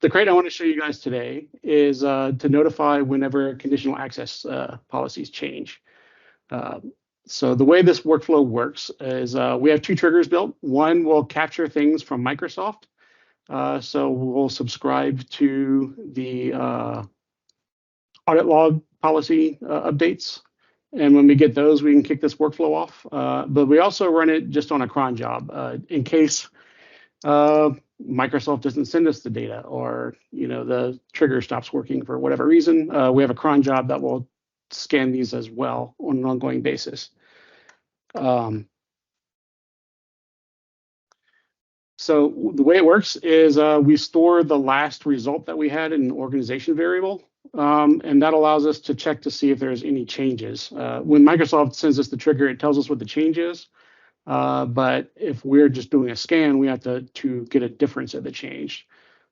the crate I want to show you guys today is to notify whenever conditional access policies change. So the way this workflow works is we have two triggers built. One will capture things from Microsoft. So we'll subscribe to the audit log policy updates. And when we get those, we can kick this workflow off. But we also run it just on a cron job in case Microsoft doesn't send us the data, or the trigger stops working for whatever reason. We have a cron job that will scan these as well on an ongoing basis. So the way it works is we store the last result that we had in an organization variable, and that allows us to check to see if there's any changes. When Microsoft sends us the trigger, it tells us what the change is. But if we're just doing a scan, we have to get a difference of the change.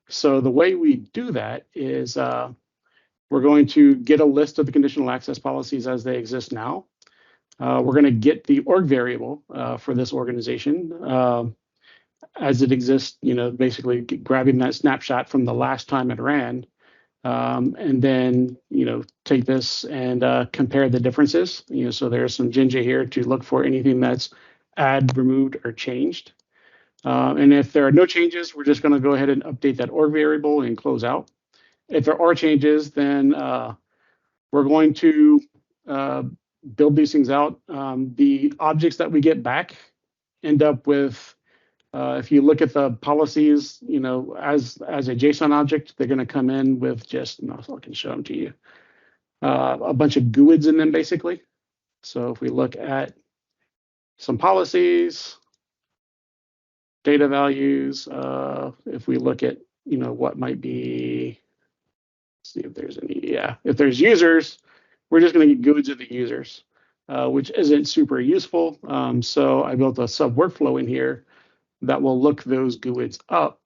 So the way we do that is we're going to get a list of the conditional access policies as they exist now. We're going to get the org variable for this organization as it exists, basically grabbing that snapshot from the last time it ran, and then, take this and compare the differences. So there's some Jinja here to look for anything that's add, removed, or changed. And if there are no changes, we're just going to go ahead and update that org variable and close out. If there are changes, then we're going to build these things out. The objects that we get back end up with, if you look at the policies, as a JSON object, they're going to come in with just, I can show them to you, a bunch of GUIDs in them, basically. So if we look at some policies, data values, if we look at, what might be, let's see if there's any, if there's users, we're just going to get GUIDs of the users, which isn't super useful. So I built a sub workflow in here that will look those GUIDs up,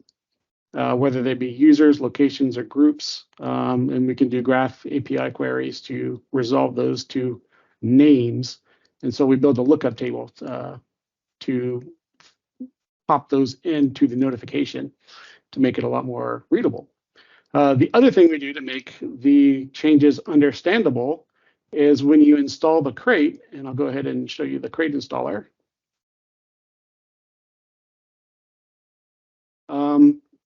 whether they be users, locations, or groups. And we can do graph API queries to resolve those to names. And so we build a lookup table to pop those into the notification to make it a lot more readable. The other thing we do to make the changes understandable is when you install the crate, and I'll go ahead and show you the crate installer.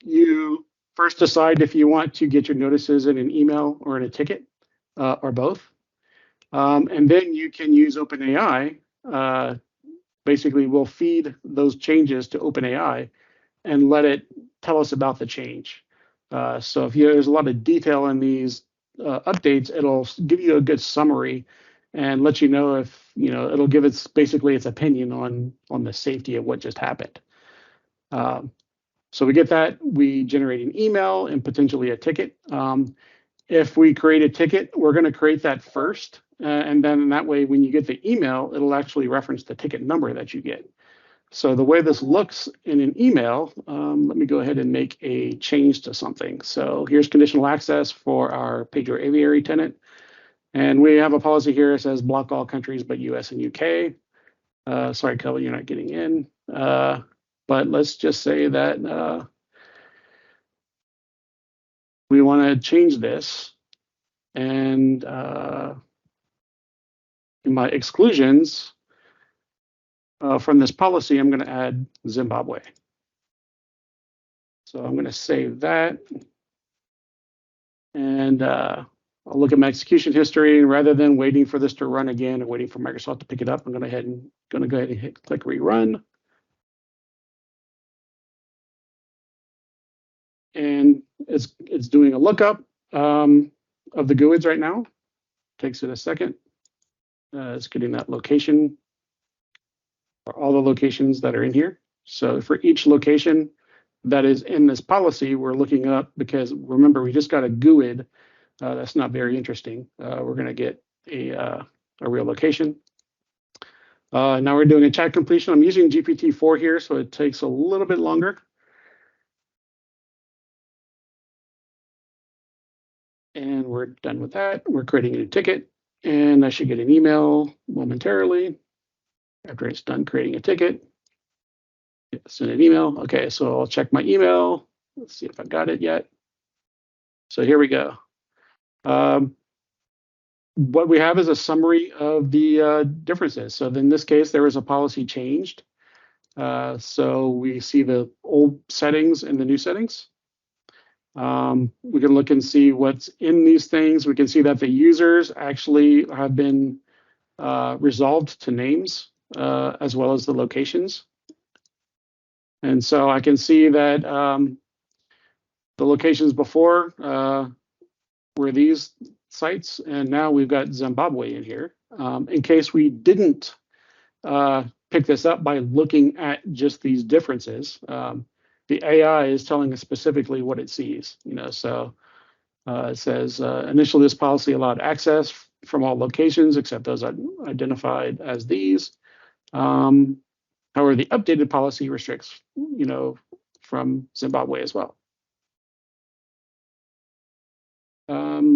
You first decide if you want to get your notices in an email or in a ticket, or both. And then you can use OpenAI. Basically, we'll feed those changes to OpenAI and let it tell us about the change. So if there's a lot of detail in these updates, it'll give you a good summary and let you know if, it'll give basically its opinion on the safety of what just happened. So we get that, we generate an email and potentially a ticket. If we create a ticket, we're going to create that first. And then that way, when you get the email, it'll actually reference the ticket number that you get. So the way this looks in an email, let me go ahead and make a change to something. So here's conditional access for our Pedro Aviary tenant. And we have a policy here that says block all countries but US and UK. Sorry, Kelly, you're not getting in. But let's just say that we want to change this. And in my exclusions from this policy, I'm going to add Zimbabwe. So I'm going to save that. And I'll look at my execution history. And rather than waiting for this to run again and waiting for Microsoft to pick it up, I'm going to go ahead and click rerun. And it's doing a lookup of the GUIDs right now. Takes it a second. It's getting that location, or all the locations that are in here. So for each location that is in this policy, we're looking up, because remember, we just got a GUID. That's not very interesting. We're going to get a real location. Now we're doing a chat completion. I'm using GPT-4 here, so it takes a little bit longer. And we're done with that. We're creating a new ticket, and I should get an email momentarily after it's done creating a ticket. Send an email. Okay, so I'll check my email. Let's see if I got it yet. So here we go. What we have is a summary of the differences. So in this case, there was a policy changed. So we see the old settings and the new settings. We can look and see what's in these things. We can see that the users actually have been resolved to names as well as the locations. And so I can see that the locations before were these sites, and now we've got Zimbabwe in here. In case we didn't pick this up by looking at just these differences, the AI is telling us specifically what it sees. So it says initially this policy allowed access from all locations except those identified as these. However, the updated policy restricts, from Zimbabwe as well.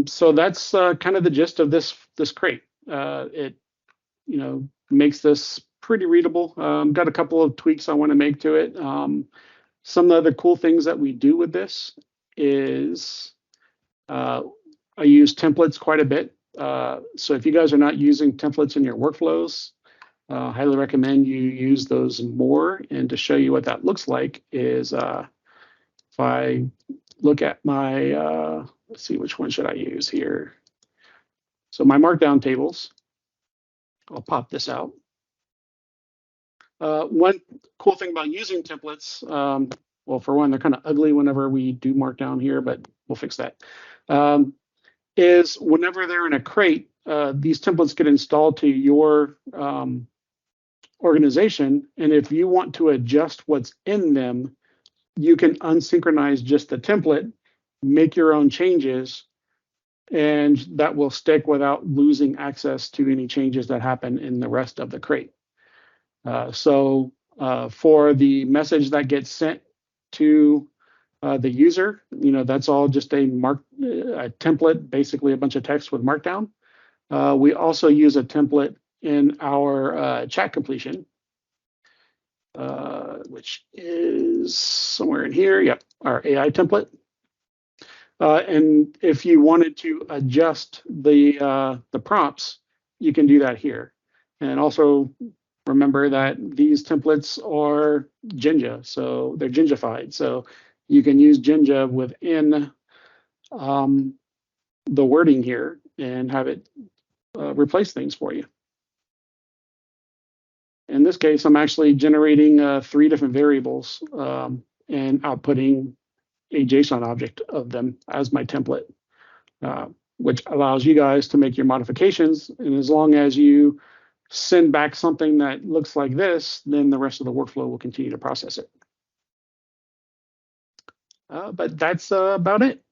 So that's kind of the gist of this crate. It makes this pretty readable. Got a couple of tweaks I want to make to it. Some of the other cool things that we do with this is I use templates quite a bit. So if you guys are not using templates in your workflows, highly recommend you use those more. And to show you what that looks like is if I look at my, let's see, which one should I use here? So my markdown tables, I'll pop this out. One cool thing about using templates, well, for one, they're kind of ugly whenever we do markdown here, but we'll fix that. Is whenever they're in a crate, these templates get installed to your organization. And if you want to adjust what's in them, you can unsynchronize just the template, make your own changes, and that will stick without losing access to any changes that happen in the rest of the crate. So for the message that gets sent to the user, that's all just a template, basically a bunch of text with markdown. We also use a template in our chat completion, which is somewhere in here. Yep, our AI template. And if you wanted to adjust the prompts, you can do that here. And also remember that these templates are Jinja, so they're Jinjified. So you can use Jinja within the wording here and have it replace things for you. In this case, I'm actually generating 3 different variables and outputting a JSON object of them as my template, which allows you guys to make your modifications. And as long as you send back something that looks like this, then the rest of the workflow will continue to process it. But that's about it.